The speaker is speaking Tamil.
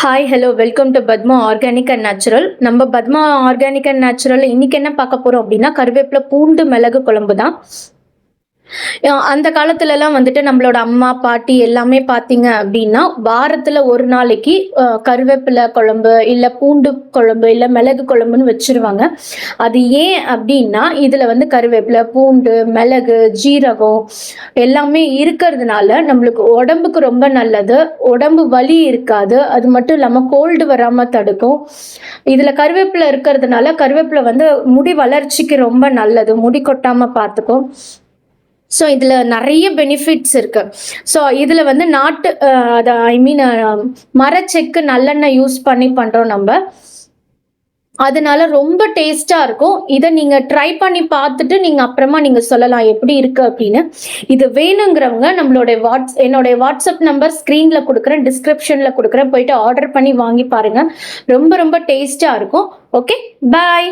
Hi hello welcome to Padma organic and natural. நம்ம பத்மா ஆர்கானிக் அண்ட் நேச்சுரல் இன்னைக்கு என்ன பார்க்க போறோம் அப்படின்னா, கருவேப்பிலை பூண்டு மிளகு குழம்பு தான். அந்த காலத்துலலாம் வந்துட்டு நம்மளோட அம்மா பாட்டி எல்லாமே பார்த்தீங்க அப்படின்னா, வாரத்துல ஒரு நாளைக்கு கருவேப்பிலை குழம்பு இல்ல பூண்டு குழம்பு இல்ல மிளகு குழம்புன்னு வச்சிருவாங்க. அது ஏன் அப்படின்னா, இதுல வந்து கருவேப்பிலை பூண்டு மிளகு ஜீரகம் எல்லாமே இருக்கிறதுனால நம்மளுக்கு உடம்புக்கு ரொம்ப நல்லது. உடம்பு வலி இருக்காது. அது மட்டும் இல்லாம கோல்டு வராம தடுக்கும். இதுல கருவேப்பிலை இருக்கிறதுனால கருவேப்பிலை வந்து முடி வளர்ச்சிக்கு ரொம்ப நல்லது. முடி கொட்டாம பார்த்துக்கும். ஸோ இதில் நிறைய பெனிஃபிட்ஸ் இருக்கு. ஸோ இதில் வந்து நாட்டு அதை ஐ மீன் மரச்செக்கு நல்லெண்ணெய் யூஸ் பண்ணி பண்ணுறோம் நம்ம. அதனால ரொம்ப டேஸ்டா இருக்கும். இதை நீங்க ட்ரை பண்ணி பார்த்துட்டு நீங்க அப்புறமா நீங்க சொல்லலாம் எப்படி இருக்கு அப்படின்னு. இது வேணுங்கிறவங்க என்னுடைய வாட்ஸ்அப் நம்பர் ஸ்கிரீன்ல கொடுக்குறேன், டிஸ்கிரிப்ஷன்ல கொடுக்குறேன், போயிட்டு ஆர்டர் பண்ணி வாங்கி பாருங்க. ரொம்ப ரொம்ப டேஸ்டா இருக்கும். ஓகே, பாய்.